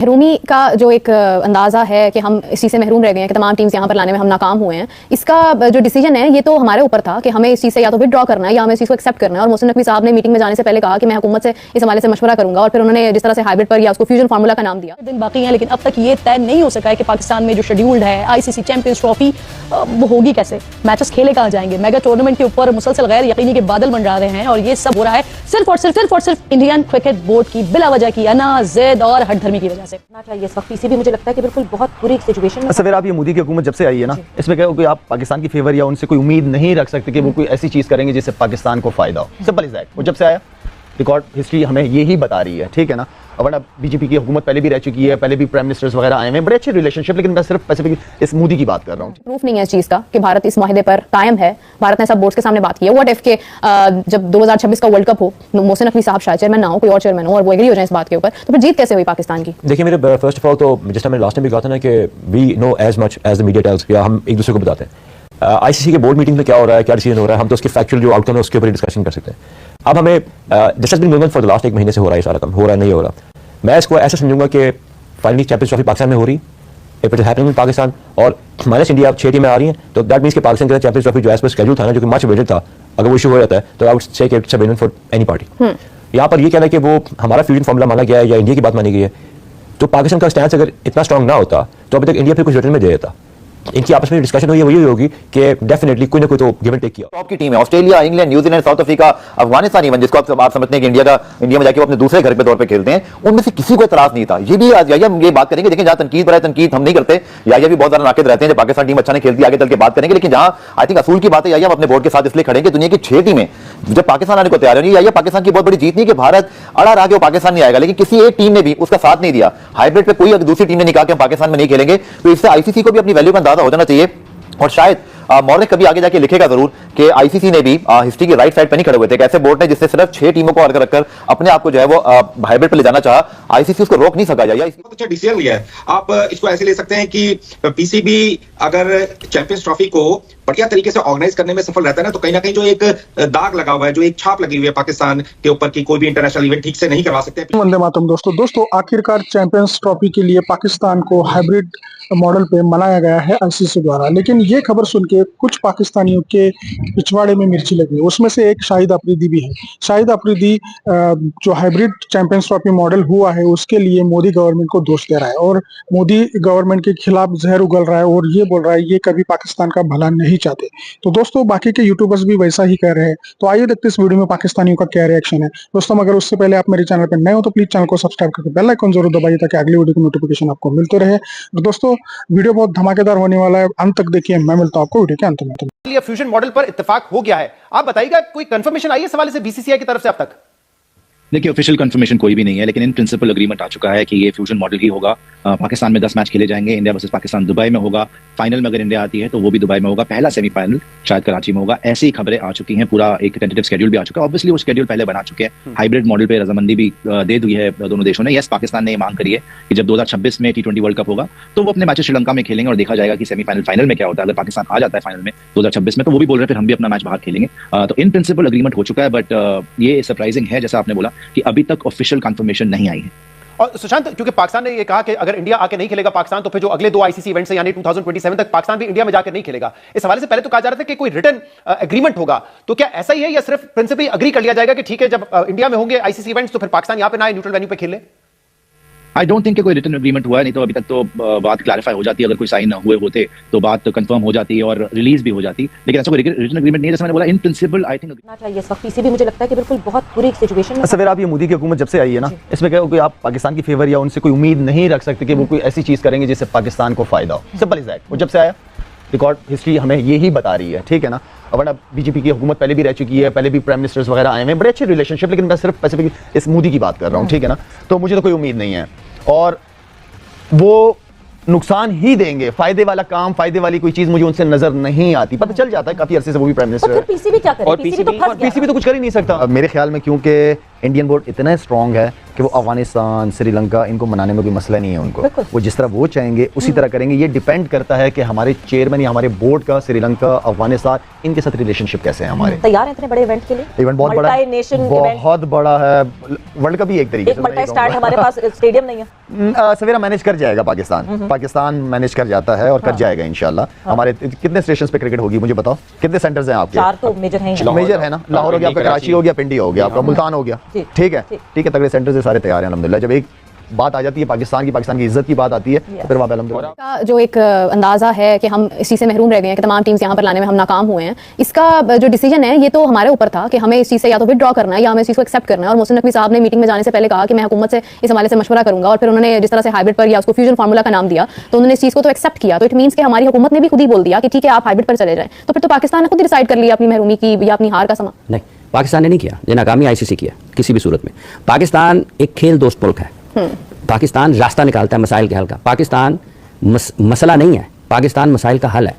महरूमी का जो एक अंदाज़ा है कि हम इस चीज़ से महरूम रह गए हैं कि तमाम टीम्स यहाँ पर लाने में हम नाकाम हुए हैं, इसका जो डिसीजन है ये तो हमारे ऊपर था कि हमें इस चीज़ से या तो विड्रॉ करना है या हमें इस चीज़ को एक्सेप्ट करना है। और मोहसिन नकवी साहब ने मीटिंग में जाने से पहले कहा कि मैं हुकूमत से इस हवाले से मशवरा करूंगा, और फिर उन्होंने जिस तरह से हाइब्रिड पर या उसको फ्यूजन फार्मूला का नाम दिया। दिन बाकी हैं, लेकिन अब तक ये तय नहीं हो सका है कि पाकिस्तान में जो शेड्यूल्ड है ICC चैंपियंस ट्रॉफी वो होगी कैसे, मैचेस खेले कहाँ जाएंगे। मेगा टूर्नामेंट के ऊपर मुसलसल गैर यकीनी के बादल मंडरा रहे हैं, और ये सब हो रहा है सिर्फ और सिर्फ इंडियन क्रिकेट बोर्ड की बिला वजह की जिद और हठधर्मी की वजह से। चाहिए इस वक्त पीसीबी मुझे लगता है कि बिल्कुल बहुत बुरी सिचुएशन में। सवेर आप ये मोदी की हुकूमत जब से आई है ना, इसमें क्या कोई आप पाकिस्तान की फेवर या उनसे कोई उम्मीद नहीं रख सकते कि वो कोई ऐसी चीज करेंगे जिससे पाकिस्तान को फायदा हो। Simple is that. वो जब से आया रिकॉर्ड हिस्ट्री हमें यही बता रही है, ठीक है ना। वरना बीजेपी की हुकूमत पहले भी रह चुकी है, पहले भी प्राइम मिनिस्टर्स वगैरह आए हैं, बड़े अच्छे रिलेशनशिप, लेकिन मैं सिर्फ स्पेसिफिक इस मोदी की बात कर रहा हूँ। प्रूफ नहीं है इस चीज़ का कि भारत इस माहिदे पर कायम है। भारत ने सब बोर्ड्स के सामने बात की है। व्हाट इफ के जब 2026 का वर्ल्ड कप हो, मोहसिन नकवी साहब शायद चेयरमैन ना हो, कोई और चेयरमैन हो, और वो एग्री हो जाए इस बात के ऊपर, तो फिर जीत कैसे हुई पाकिस्तान की? देखिए मेरे फर्स्ट ऑफ ऑल तो जिस टाइम मैंने लास्ट टाइम भी कहा था ना कि we know as much as the media tells, या हम एक दूसरे को बताते हैं। ICC के बोर्ड मीटिंग में क्या हो रहा है, क्या डिसीजन हो रहा है, हम तो उसके फैक्चुअल जो आउटकम है उसके ऊपर डिस्कशन कर सकते हैं। अब हमें this has been going on for the last एक महीने से हो रहा है सारा काम, हो रहा है नहीं हो रहा। मैं इसको ऐसा समझूंगा कि फाइनली चैंपियंस ट्रॉफी पाकिस्तान में हो रही, if it is happening in Pakistan, और माइनस इंडिया 6 टीमें आ रही हैं, तो दैट मींस कि पाकिस्तान के चैंपियंस ट्रॉफी जो एज पर शेड्यूल था ना, जो कि मच वेटेड था, अगर वो इशू हो जाता है तो आई वुड से कि it's a win for any party. यहाँ पर ये कहना है कि वो हमारा फ्यूजन फार्मूला माना गया है या इंडिया की बात मानी गई है, तो पाकिस्तान का स्टैंड अगर इतना स्ट्रॉन्ग ना होता तो अभी तक इंडिया फिर कुछ रिटर्न में दे देता। इनकी आपस में डिस्कशन हुई है, वही होगी कि डेफिनेटली कोई ना कोई तो गिव एंड टेक किया। टॉप की टीम है Australia, England, New Zealand, south Africa, Afghanistan, even जिसको आप समझते हैं कि इंडिया में जाके वो अपने दूसरे घर पे तौर पे खेलते हैं, उनमें से किसी को एतराज नहीं था। ये भी आज याया ये बात करेंगे, लेकिन जहां तनकीद पर है, तनकीद हम नहीं करते, याया भी बहुत ज्यादा नाकिद रहते हैं। जब पाकिस्तान टीम अच्छा नहीं खेलती आगे चल के बात करेंगे, लेकिन जहां आई थिंक असूल की बात है, याया हम अपने बोर्ड के साथ इसलिए खड़े हैं कि दुनिया की 6 टीमें जब पाकिस्तान आने को तैयार है, याया पाकिस्तान की बहुत बड़ी जीत नहीं कि भारत अड़ा रहा कि वो पाकिस्तान नहीं आएगा, लेकिन किसी एक टीम ने भी उसका साथ नहीं दिया। हाइब्रिड पे कोई दूसरी टीम ने नहीं कहा कि हम पाकिस्तान में नहीं खेलेंगे, तो इससे ICC को भी अपनी वैल्यू का अंदाजा हो जाना चाहिए। और शायद मॉर्निंग कभी आगे जाके लिखेगा जरूर कि ICC ने भी हिस्ट्री की राइट साइड पे नहीं खड़े हुए थे। ऐसे बोर्ड ने जिससे सिर्फ 6 टीमों को आगे रखकर अपने आप को जो है वो हाइब्रिड पे ले जाना चाहा, ICC उसको रोक नहीं सका। बहुत अच्छा डिसीजन लिया है। आप इसको ऐसे ले सकते हैं कि PCB अगर चैंपियंस ट्रॉफी को बढ़िया तरीके से ऑर्गेनाइज करने में सफल रहता है ना, तो कहीं ना कहीं जो एक दाग लगा हुआ है, जो एक छाप लगी हुई है पाकिस्तान के ऊपर की कोई भी इंटरनेशनल इवेंट ठीक से नहीं करवा सकते। वंदे मातरम दोस्तों आखिरकार चैंपियंस ट्रॉफी के लिए पाकिस्तान को हाइब्रिड मॉडल पे मनाया गया है ICC द्वारा, लेकिन ये खबर सुन के कुछ पाकिस्तानियों के पिछवाड़े में मिर्ची लगी। उसमें से एक शाहिद अफरीदी भी है। शाहिद अफरीदी जो हाइब्रिड चैंपियंस ट्रॉफी मॉडल हुआ है उसके लिए मोदी गवर्नमेंट को दोष दे रहा है, और मोदी गवर्नमेंट के खिलाफ जहर उगल रहा है, और ये बोल रहा है ये कभी पाकिस्तान का भला नहीं चाहते। तो दोस्तों बाकी के यूट्यूबर्स भी वैसा ही कह रहे हैं। तो आइए देखते इस वीडियो में पाकिस्तानियों का क्या रिएक्शन है। दोस्तों अगर उससे पहले आप मेरे चैनल पर नए हो तो प्लीज चैनल को सब्सक्राइब करके बेल आइकन जरूर दबाइए ताकि अगली वीडियो की नोटिफिकेशन आपको मिलते रहे। तो दोस्तों वीडियो बहुत धमाकेदार होने वाला है, अंत तक देखिए। मैं मिलता हूं आपको वीडियो के अंत में। फ्यूजन मॉडल पर इत्तेफाक हो गया है। आप बताइएगा कोई कंफर्मेशन आई है इस हवाले से BCCI की तरफ से अब तक? देखिए ऑफिशियल कंफर्मेशन कोई भी नहीं है, लेकिन इन प्रिंसिपल एग्रीमेंट आ चुका है कि ये फ्यूजन मॉडल ही होगा। पाकिस्तान में 10 मैच खेले जाएंगे, इंडिया वर्सेस पाकिस्तान दुबई में होगा। फाइनल में अगर इंडिया आती है तो वो भी दुबई में होगा, पहला सेमीफाइनल शायद कराची में होगा। ऐसी ही खबरें आ चुकी हैं, पूरा एक टेंटेटिव शेड्यूल भी आ चुका है। ऑब्वियसली वो शेड्यूल पहले बना चुके हैं, हाइब्रिड मॉडल पे रजामंदी भी दे दी है दोनों देशों ने। यस, पाकिस्तान ने मांग करी है कि जब 2026 में T20 वर्ल्ड कप होगा तो वो अपने मैचेस श्रीलंका में खेलेंगे, और देखा जाएगा कि सेमीफाइनल फाइनल में क्या होता है। अगर पाकिस्तान आ जाता है फाइनल में 2026 में, तो वो भी बोल रहे हैं फिर हम भी अपना मैच बाहर खेलेंगे। तो इन प्रिंसिपल एग्रीमेंट हो चुका है, बट ये सरप्राइजिंग है जैसा आपने बोला कि अभी तक ऑफिशियल कंफर्मेशन नहीं आई है। और सुशांत, क्योंकि पाकिस्तान ने ये कहा कि अगर इंडिया आके नहीं खेलेगा पाकिस्तान, तो फिर जो अगले 2 ICC इवेंट्स हैं यानी 2027 तक पाकिस्तान भी इंडिया में जाकर नहीं खेलेगा। इस हवाले से पहले तो कहा जा रहा था कि कोई रिटर्न एग्रीमेंट होगा, तो क्या ऐसा ही है या सिर्फ प्रिंसिपली अग्री कर लिया जाएगा कि ठीक है जब इंडिया में होंगे ICC इवेंट्स तो फिर पाकिस्तान यहां पे ना न्यूट्रल वेन्यू पे खेले? आई डोंट थिंक कोई रिटर्न एग्रीमेंट हुआ है, नहीं तो अभी तक तो बात क्लैरिफाई हो जाती है। अगर कोई साइन हुए होते तो बात कंफर्म हो जाती है और रिलीज भी हो जाती, लेकिन ऐसा कोई रिटर्न एग्रीमेंट नहीं है। जैसे मैंने बोला इन प्रिंसिपल आई थिंक चाहिए इस वक्त PCB मुझे लगता है कि बिल्कुल बहुत बुरी सिचुएशन में। सवेर आप ये मोदी की हुकूमत जब से आई है ना, इसमें क्या कोई आप पाकिस्तान की फेवर या उनसे कोई उम्मीद नहीं रख सकते कि वो कोई ऐसी चीज करेंगे जिससे पाकिस्तान को फायदा हो। Simple is that. वो जब से आया रिकॉर्ड हिस्ट्री हमें यही बता रही है, ठीक है ना। वरना बीजेपी की हुकूमत पहले भी रह चुकी है, पहले भी प्राइम मिनिस्टर्स वगैरह आए हैं, बड़े अच्छे रिलेशनशिप, लेकिन मैं सिर्फ स्पेसिफिक इस मोदी की बात कर रहा हूँ, ठीक है ना। तो मुझे तो कोई उम्मीद नहीं है, और वो नुकसान ही देंगे। फायदे वाला काम, फायदे वाली कोई चीज मुझे उनसे नजर नहीं आती। पता चल जाता है काफी अरसे से वो भी प्राइम मिनिस्टर है। PCB क्या करे? और PCB तो कुछ कर ही नहीं सकता मेरे ख्याल में, क्योंकि इंडियन बोर्ड इतना स्ट्रांग है कि वो अफगानिस्तान, श्रीलंका इनको मनाने में कोई मसला नहीं है उनको, वो जिस तरह वो चाहेंगे उसी तरह करेंगे। ये डिपेंड करता है कि हमारे चेयरमैन या हमारे बोर्ड का श्रीलंका, अफगानिस्तान इनके साथ रिलेशनशिप कैसे है हमारे। तैयार हैं इतने बड़े इवेंट के लिए? इवेंट बहुत बड़ा है, बहुत बड़ा है, वर्ल्ड कप ही एक तरीके से। मल्टी स्टार्ट, हमारे पास स्टेडियम नहीं है। सवेरा मैनेज कर जाएगा पाकिस्तान मैनेज कर जाता है और कर जाएगा इंशाल्लाह। हमारे कितने स्टेशन पे क्रिकेट होगी मुझे बताओ, कितने सेंटर्स हैं आपके? 4 तो मेजर हैं। मेजर है ना, लाहौर हो गया आपका, कराची हो गया, पिंडी हो गया आपका, मुल्तान हो गया, ठीक है, तगड़े सेंटर से सारे तैयार हैं अल्हम्दुलिल्लाह। जब एक बात आ जाती है पाकिस्तान की इज्जत की बात आती है तो फिर वहाँ पे अल्हम्दुलिल्लाह का जो एक अंदाज़ा है कि हम इस चीज़ से महरूम रह गए हैं कि तमाम टीम्स यहाँ पर लाने में हम नाकाम हुए हैं, इसका जो डिसीजन है ये तो हमारे ऊपर था कि हमें इस चीज़ से या तो विड्रॉ करना है या हमें इस चीज़ को एक्सेप्ट करना है। और मोहसिन नकवी साहब ने मीटिंग में जाने से पहले कहा कि मैं हुकूमत से इस हवाले से मशवरा करूंगा, और फिर उन्होंने जिस तरह से हाइब्रिड पर या उसको फ्यूजन फार्मूला का नाम दिया तो उन्होंने इस चीज़ को तो एक्सेप्ट किया। तो इट मीन्स कि हमारी हुकूमत ने भी खुद ही बोल दिया कि ठीक है आप हाइब्रिड पर चले जाएं। तो फिर तो पाकिस्तान ने खुद ही डिसाइड कर लिया अपनी महरूमी की या अपनी हार का समा। नहीं, पाकिस्तान ने नहीं किया, ये नाकामी आईसीसी किया किसी भी सूरत में। पाकिस्तान एक खेल दोस्त मुल्क है, पाकिस्तान रास्ता निकालता है मसाइल के हल का। पाकिस्तान मसला नहीं है, पाकिस्तान मसाइल का हल है।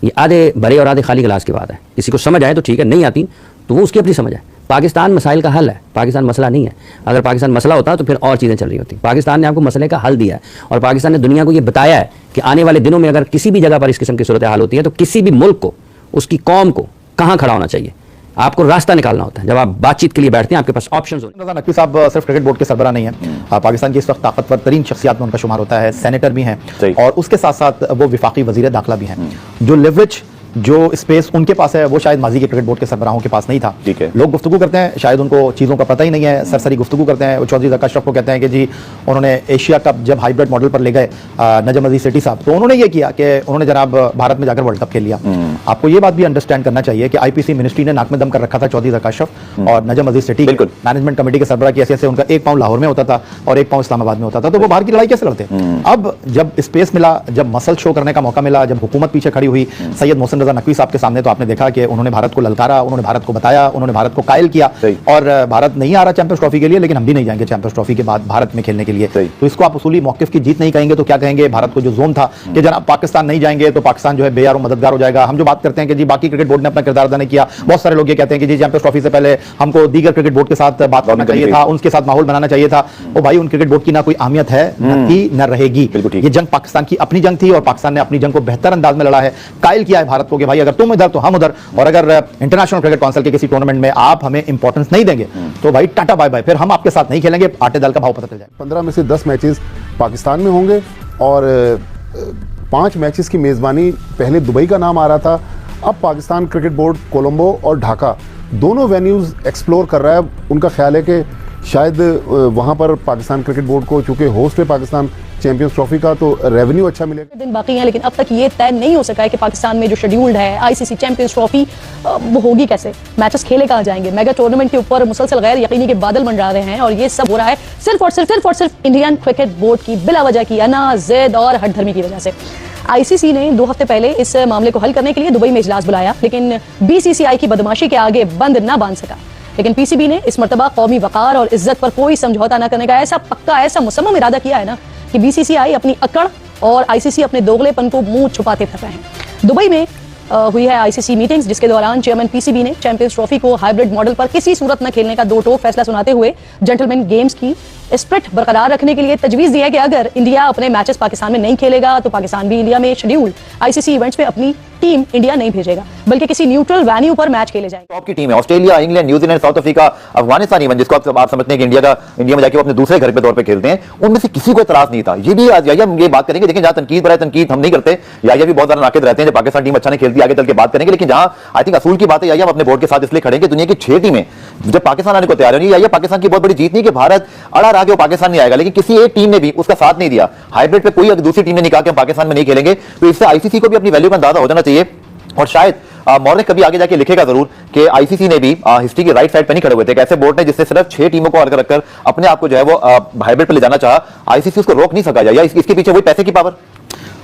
ये आधे भरे और आधे खाली गिलास की बात है। किसी को समझ आए तो ठीक है, नहीं आती तो वो उसकी अपनी समझ है। पाकिस्तान मसाइल का हल है, पाकिस्तान मसला नहीं है। अगर पाकिस्तान मसला होता तो फिर और चीज़ें चल रही होती। पाकिस्तान ने आपको मसले का हल दिया है और पाकिस्तान ने दुनिया को ये बताया है कि आने वाले दिनों में अगर किसी भी जगह पर इस किस्म की सूरत हाल होती है तो किसी भी मुल्क को, उसकी कौम को कहाँ खड़ा होना चाहिए, आपको रास्ता निकालना होता है। जब आप बातचीत के लिए बैठते हैं आपके पास ऑप्शंस होते हैं। नकवी साहब सिर्फ क्रिकेट बोर्ड के सरबराह नहीं है, पाकिस्तान की इस वक्त ताकतवर तरीन शख्सियात में उनका शुमार होता है। सेनेटर भी हैं और उसके साथ साथ वो विफाकी वजीर दाखिला भी हैं। जो लेवरेज, जो स्पेस उनके पास है वो शायद माजी के क्रिकेट बोर्ड के सरबराहों के पास नहीं था। ठीक है, लोग गुफ्तगू करते हैं, शायद उनको चीज़ों का पता ही नहीं है, सरसरी गुफ्तगू करते हैं। चौधरी ज़का अशरफ को कहते हैं कि जी उन्होंने एशिया कप जब हाइब्रिड मॉडल पर ले गए नजम अजीज सेठी साहब, तो उन्होंने ये किया कि उन्होंने जनाब भारत में जाकर वर्ल्ड कप खेल लिया। आपको ये बात भी अंडरस्टैंड करना चाहिए कि आईपीसी मिनिस्ट्री ने नाक में दम कर रखा था चौधरी ज़का अशरफ और नजम अजीज सेठी। बिल्कुल, मैनेजमेंट कमेटी के सरबराह की ऐसे उनका एक पाँव लाहौर में होता था और एक पाँव इस्लामाबाद में होता था, तो वो बाहर की लड़ाई कैसे लड़ते? अब जब स्पेस मिला, जब मसल शो करने का मौका मिला, जब हुकूमत पीछे खड़ी हुई सैयद मोहसिन रजा नकवी साहब के सामने, तो आपने देखा कि उन्होंने भारत को ललकारा, उन्होंने भारत को बताया, उन्होंने भारत को कायल किया। और भारत नहीं आ रहा चैंपियंस ट्रॉफी के लिए, लेकिन हम भी नहीं जाएंगे चैंपियंस ट्रॉफी के बाद भारत में खेलने के लिए। तो इसको आप उसूली मौकिफ की जीत नहीं कहेंगे तो क्या कहेंगे? भारत को जो जोन था कि जनाब पाकिस्तान नहीं जाएंगे तो पाकिस्तान जो है बेयार और मददगार हो जाएगा। हम जो बात करते हैं कि जी बाकी क्रिकेट बोर्ड ने अपना किरदार अदा नहीं किया, बहुत सारे लोग ये कहते हैं कि जी चैंपियंस ट्रॉफी से पहले हमको दीगर क्रिकेट बोर्ड के साथ बात करना चाहिए था, उनके साथ माहौल बनाना चाहिए था। वो भाई, उन क्रिकेट बोर्ड की ना कोई अहमियत है, न थी न रहेगी। ये जंग पाकिस्तान की अपनी जंग थी और पाकिस्तान ने अपनी जंग को बेहतर अंदाज में लड़ा है। कायल किया है भारत को कि भाई अगर तुम इधर तो हम उधर, और अगर इंटरनेशनल क्रिकेट काउंसिल के किसी टूर्नामेंट में आप हमें इंपॉर्टेंस नहीं देंगे तो भाई टाटा बाय बाय, फिर हम आपके साथ नहीं खेलेंगे, आटे दाल का भाव पता चल जाएगा। 15 में से 10 मैचेस पाकिस्तान में होंगे और 5 मैचेस की मेज़बानी पहले दुबई का नाम आ रहा था, अब पाकिस्तान क्रिकेट बोर्ड कोलंबो और ढाका दोनों वेन्यूज़ एक्सप्लोर कर रहा है। उनका ख्याल है कि शायद वहाँ पर पाकिस्तान क्रिकेट बोर्ड को, चूँकि होस्ट है पाकिस्तान चैंपियंस ट्रॉफी का, तो रेवेन्यू अच्छा मिलेगा। दिन बाकी हैं, लेकिन अब तक ये तय नहीं हो सका है कि पाकिस्तान में जो शेड्यूल्ड है आईसीसी चैंपियंस ट्रॉफी वो होगी कैसे, मैचेस खेले कहाँ जाएंगे। मेगा टूर्नामेंट के ऊपर मुसलसल गैर यकीनी के बादल मंडरा रहे हैं और ये सब हो रहा है सिर्फ और सिर्फ इंडियन क्रिकेट बोर्ड की बिला वजह की अना, जिद और हठधर्मी की वजह से। आईसीसी ने 2 हफ्ते पहले इस मामले को हल करने के लिए दुबई में इजलास बुलाया, लेकिन बीसीसीआई की बदमाशी के आगे बंद ना बांध सका। लेकिन पीसीबी ने इस मर्तबा कौमी वकार और इज्जत पर कोई समझौता न करने का ऐसा पक्का, ऐसा मुसम्मम इरादा किया है ना कि बीसीसीआई अपनी अकड़ और आईसीसी अपने दोगलेपन को मुंह छुपाते फिर रहे हैं। दुबई में हुई है आईसीसी मीटिंग्स, जिसके दौरान चेयरमैन पीसीबी ने चैंपियंस ट्रॉफी को हाइब्रिड मॉडल पर किसी सूरत न खेलने का दो टोक फैसला सुनाते हुए जेंटलमैन गेम्स की स्प्रिट बरकरार रखने के लिए तजवीज दी है कि अगर इंडिया अपने मैचेस पाकिस्तान में नहीं खेलेगा तो पाकिस्तान भी इंडिया में शेड्यूल्ड आईसीसी इवेंट्स में अपनी टीम इंडिया नहीं भेजेगा, बल्कि किसी न्यूट्रल वेन्यू पर मैच खेले जाएंगे। टॉप की टीम है Australia, England, New Zealand, south Africa, Afghanistan even, जिसको आप समझते हैं कि इंडिया में जाके वो अपने दूसरे घर पे तौर पे खेलते हैं, उनमें से किसी को इतराज नहीं था। ये भी आज याया ये बात करेंगे, लेकिन जहां तनकीद पर है, तनकीद हम नहीं करते, याया भी बहुत ज्यादा नाकिद रहते हैं जब पाकिस्तान टीम अच्छा नहीं खेलती, आगे चल के बात करेंगे। लेकिन जहां आई थिंक असूल की बात है, याया हम अपने बोर्ड के साथ इसलिए खड़े हैं कि दुनिया की 6 टीमें जब पाकिस्तान आने को तैयार होंगी, याया पाकिस्तान की बहुत बड़ी जीत नहीं कि भारत अड़ा रहा कि वो पाकिस्तान नहीं आएगा, लेकिन किसी एक टीम ने भी उसका साथ नहीं दिया। हाइब्रिड पे कोई दूसरी टीम ने नहीं कहा कि हम पाकिस्तान में नहीं खेलेंगे, तो इससे आईसीसी को भी अपनी वैल्यू का अंदाजा हो जाना चाहिए। और शायद मौर्य कभी आगे जाके लिखेगा जरूर कि आईसीसी ने भी हिस्ट्री की राइट साइड पे नहीं खड़े हुए थे। एक ऐसे बोर्ड ने जिससे सिर्फ 6 टीमों को अलग रखकर अपने आप को जो है वो हाइब्रिड पे ले जाना चाहा, आईसीसी उसको रोक नहीं सका। या इसके पीछे वही पैसे की पावर।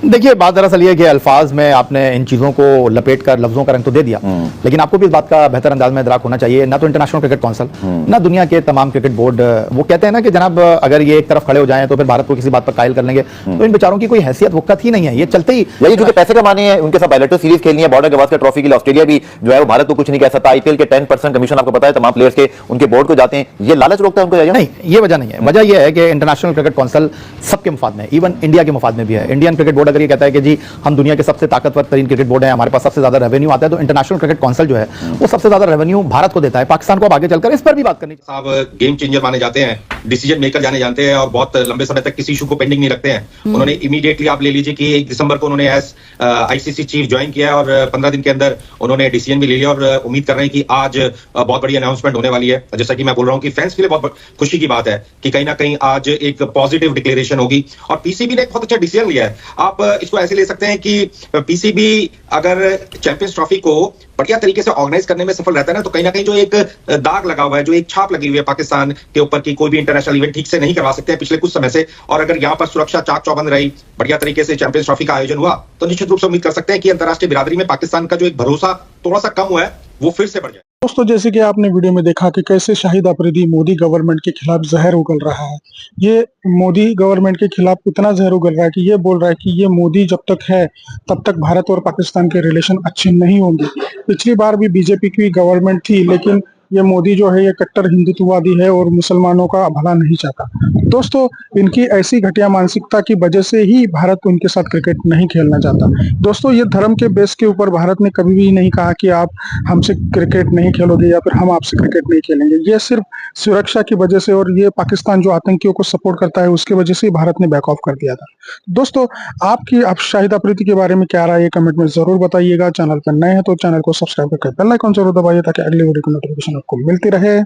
देखिए बात दरअसल ये है कि अल्फाज में आपने इन चीज़ों को लपेट कर लफ्ज़ों का रंग तो दे दिया, लेकिन आपको भी इस बात का बेहतर अंदाज में इदराक होना चाहिए, ना तो इंटरनेशनल क्रिकेट काउंसिल ना दुनिया के तमाम क्रिकेट बोर्ड वो कहते हैं ना कि जनाब अगर ये एक तरफ खड़े हो जाएं तो फिर भारत को किसी बात पर कायल कर लेंगे, तो इन बेचारों की कोई हैसियत वक्त ही नहीं है, ये चलते ही यही जो पैसे कमाने हैं उनके साथ बायलैटरल सीरीज खेलनी है, बॉर्डर गवास्कर ट्रॉफी के लिए ऑस्ट्रेलिया भी जो है वो भारत को कुछ नहीं कह सकता, आईपीएल के 10% कमीशन आपको पता है तमाम प्लेयर्स के उनके बोर्ड को जाते हैं, ये लालच रोकता है उनको? नहीं, ये वजह नहीं है। वजह ये है कि इंटरनेशनल क्रिकेट काउंसिल सबके मुफाद में, इवन इंडिया के मुफाद में भी है। इंडियन क्रिकेट बोर्ड अगर ये कहता है कि जी हम दुनिया के सबसे ताकतवर तरीन क्रिकेट बोर्ड है, हमारे पास सबसे ज्यादा रेवेन्यू आता है, तो इंटरनेशनल क्रिकेट काउंसिल जो है वो सबसे ज्यादा रेवेन्यू भारत को देता है। पाकिस्तान को अब आगे चलकर इस पर भी बात करनी चाहिए। साहब गेम चेंजर माने जाते हैं, डिसीजन मेकर जाने जानते हैं और बहुत लंबे समय तक किसी इशू को पेंडिंग नहीं रखते हैं। उन्होंने इमीडिएटली आप ले लीजिए कि 1 दिसंबर को उन्होंने एज आईसीसी चीफ ज्वाइन किया है और 15 दिन के अंदर उन्होंने डिसीजन भी ले लिया और उम्मीद कर रहे हैं कि आज बहुत बड़ी अनाउंसमेंट होने वाली है। जैसा कि मैं बोल रहा हूं कि फैंस के लिए बहुत खुशी की बात है कि कहीं ना कहीं आज एक पॉजिटिव डिक्लेरेशन होगी और पीसीबी ने एक बहुत अच्छा डिसीजन लिया है। आप इसको ऐसे ले सकते हैं कि पीसीबी अगर चैंपियंस ट्रॉफी को बढ़िया तरीके से ऑर्गेनाइज करने में सफल रहता है ना, तो कहीं ना कहीं जो एक दाग लगा हुआ है, जो एक छाप लगी हुई है पाकिस्तान के ऊपर की कोई भी इंटरनेशनल इवेंट ठीक से नहीं करवा सकते हैं पिछले कुछ समय से, और अगर यहाँ पर सुरक्षा चाक चौबंद रही, बढ़िया तरीके से चैंपियंस ट्रॉफी का आयोजन हुआ, तो निश्चित रूप से उम्मीद कर सकते हैं कि अंतर्राष्ट्रीय बिरादरी में पाकिस्तान का जो एक भरोसा थोड़ा सा कम हुआ है वो फिर से बढ़ जाए। दोस्तों, जैसे कि आपने वीडियो में देखा कि कैसे शाहिद अफरीदी मोदी गवर्नमेंट के खिलाफ जहर उगल रहा है। ये मोदी गवर्नमेंट के खिलाफ इतना जहर उगल रहा है कि ये बोल रहा है कि ये मोदी जब तक है तब तक भारत और पाकिस्तान के रिलेशन अच्छे नहीं होंगे। पिछली बार भी बीजेपी की गवर्नमेंट थी, लेकिन ये मोदी जो है ये कट्टर हिंदुत्ववादी है और मुसलमानों का भला नहीं चाहता। दोस्तों, इनकी ऐसी घटिया मानसिकता की वजह से ही भारत उनके साथ क्रिकेट नहीं खेलना चाहता। दोस्तों, ये धर्म के बेस के ऊपर भारत ने कभी भी नहीं कहा कि आप हमसे क्रिकेट नहीं खेलोगे या फिर हम आपसे क्रिकेट नहीं खेलेंगे। ये सिर्फ सुरक्षा की वजह से और ये पाकिस्तान जो आतंकियों को सपोर्ट करता है उसकी वजह से भारत ने बैक ऑफ कर दिया था। दोस्तों, आप शाहिद अफरीदी के बारे में क्या राय है कमेंट में जरूर बताइएगा। चैनल पर नए हैं तो चैनल को सब्सक्राइब करके बेल आइकन जरूर दबाइए ताकि अगली वीडियो की नोटिफिकेशन आपको मिलती रहे।